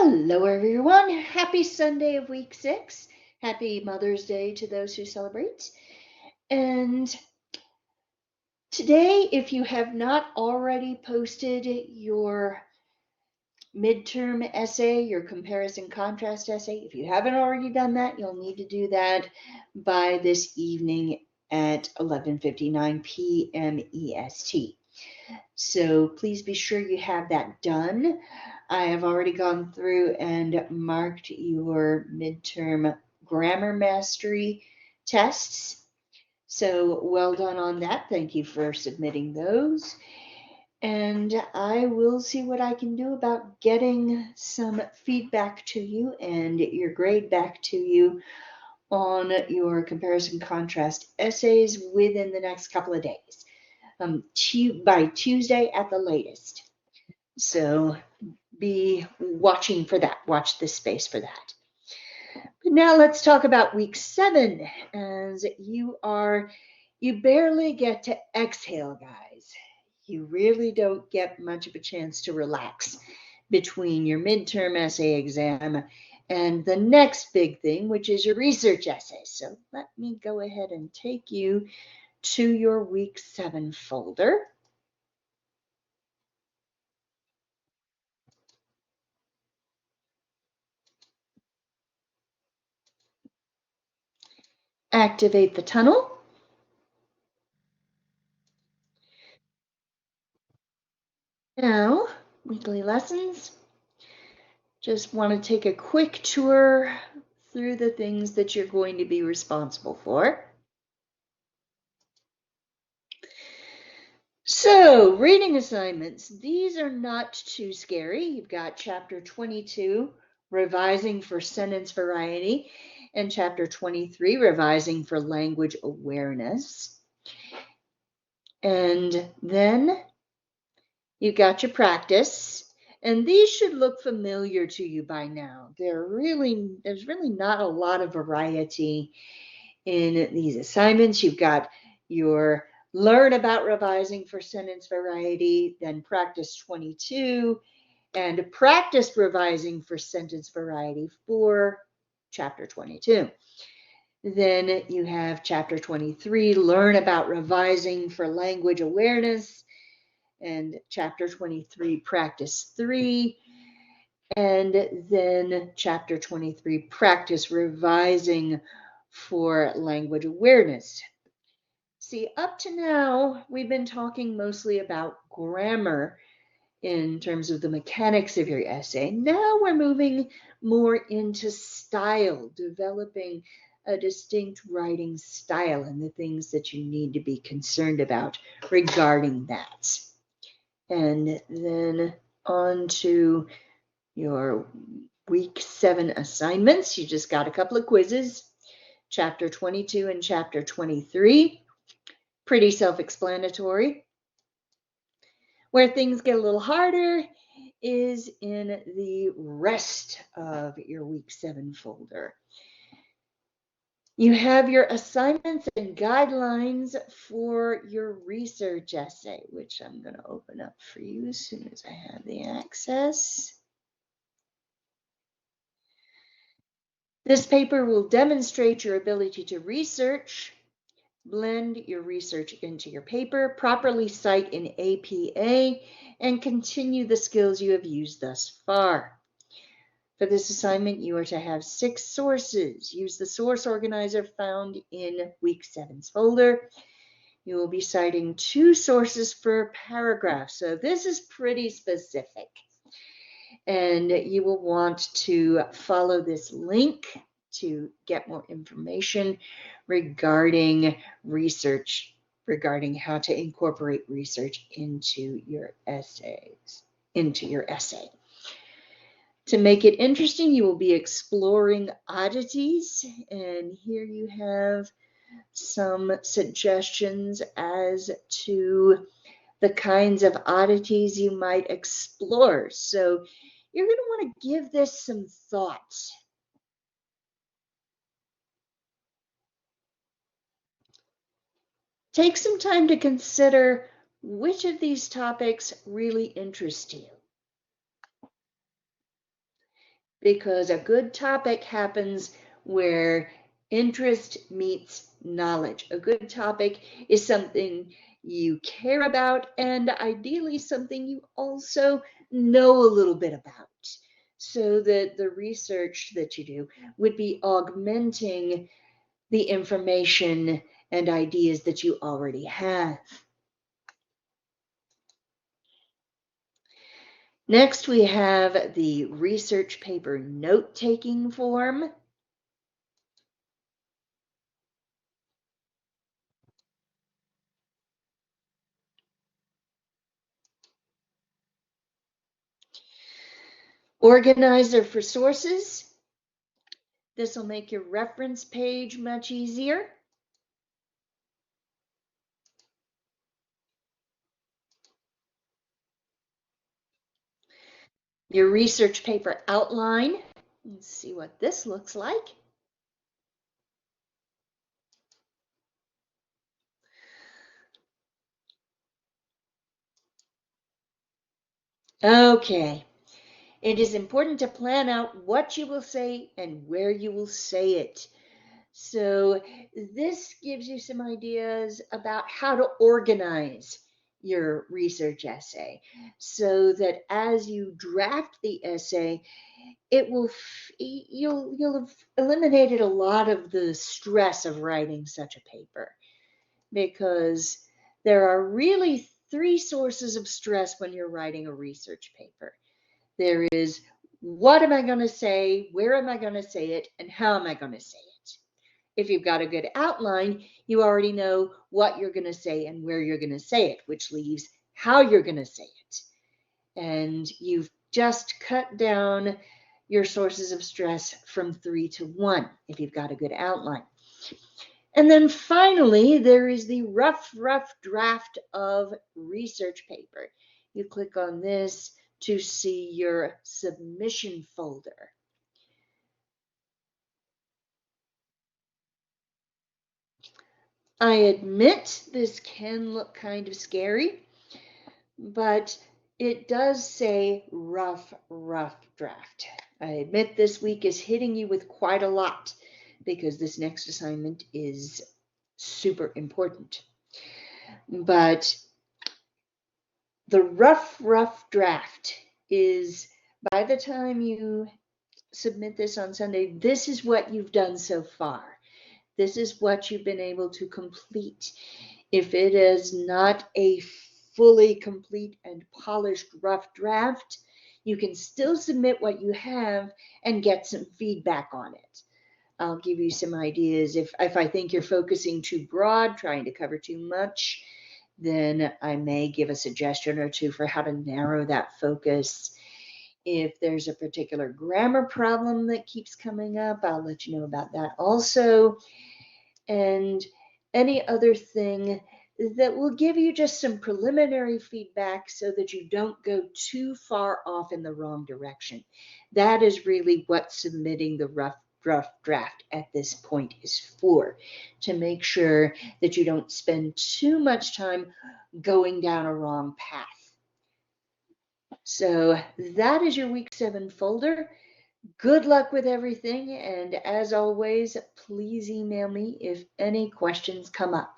Hello, everyone. Happy Sunday of week 6. Happy Mother's Day to those who celebrate. And today, if you have not already posted your midterm essay, your comparison contrast essay, if you haven't already done that, you'll need to do that by this evening at 11:59 p.m. EST. So please be sure you have that done. I have already gone through and marked your midterm grammar mastery tests. So well done on that. Thank you for submitting those. And I will see what I can do about getting some feedback to you and your grade back to you on your comparison contrast essays within the next couple of days. By Tuesday at the latest. So be watching for that. Watch this space for that. But now let's talk about week 7, as you barely get to exhale, guys. You really don't get much of a chance to relax between your midterm essay exam and the next big thing, which is your research essay. So let me go ahead and take you to your week 7 folder. Activate the tunnel. Now, weekly lessons. Just want to take a quick tour through the things that you're going to be responsible for. So, reading assignments. These are not too scary. You've got chapter 22, revising for sentence variety, and chapter 23, revising for language awareness. And then you've got your practice. And these should look familiar to you by now. There's really not a lot of variety in these assignments. You've got your learn about revising for sentence variety, then practice 22, and practice revising for sentence variety for chapter 22. Then you have chapter 23, learn about revising for language awareness, and chapter 23, practice 3, and then chapter 23, practice revising for language awareness. See, up to now, we've been talking mostly about grammar in terms of the mechanics of your essay. Now we're moving more into style, developing a distinct writing style and the things that you need to be concerned about regarding that. And then on to your week 7 assignments. You just got a couple of quizzes, chapter 22 and chapter 23. Pretty self-explanatory. Where things get a little harder is in the rest of your week 7 folder. You have your assignments and guidelines for your research essay, which I'm going to open up for you as soon as I have the access. This paper will demonstrate your ability to research, blend your research into your paper, properly cite in APA, and continue the skills you have used thus far. For this assignment, you are to have 6 sources. Use the source organizer found in week 7's folder. You will be citing 2 sources per paragraph, so this is pretty specific. And you will want to follow this link to get more information regarding research, regarding how to incorporate research into your essay. To make it interesting, you will be exploring oddities, and here you have some suggestions as to the kinds of oddities you might explore. So you're going to want to give this some thought. Take some time to consider which of these topics really interest you. because a good topic happens where interest meets knowledge. A good topic is something you care about and ideally something you also know a little bit about, so that the research that you do would be augmenting the information and ideas that you already have. Next, we have the research paper note-taking form. Organizer for sources. This will make your reference page much easier. Your research paper outline. Let's see what this looks like. Okay. It is important to plan out what you will say and where you will say it. So this gives you some ideas about how to organize your research essay so that as you draft the essay, it will you'll have eliminated a lot of the stress of writing such a paper, because there are really three sources of stress when you're writing a research paper. There is, what am I going to say, where am I going to say it, and how am I going to say it? If you've got a good outline, you already know what you're going to say and where you're going to say it, which leaves how you're going to say it. And you've just cut down your sources of stress from 3 to 1 if you've got a good outline. And then finally, there is the rough draft of research paper. You click on this to see your submission folder. I admit this can look kind of scary, but it does say rough draft. I admit this week is hitting you with quite a lot because this next assignment is super important. But the rough draft is, by the time you submit this on Sunday, this is what you've done so far. This is what you've been able to complete. If it is not a fully complete and polished rough draft, you can still submit what you have and get some feedback on it. I'll give you some ideas. If I think you're focusing too broad, trying to cover too much, then I may give a suggestion or two for how to narrow that focus. If there's a particular grammar problem that keeps coming up, I'll let you know about that also. And any other thing that will give you just some preliminary feedback so that you don't go too far off in the wrong direction. That is really what submitting the rough draft at this point is for, to make sure that you don't spend too much time going down a wrong path. So that is your week 7 folder. Good luck with everything, and as always, please email me if any questions come up.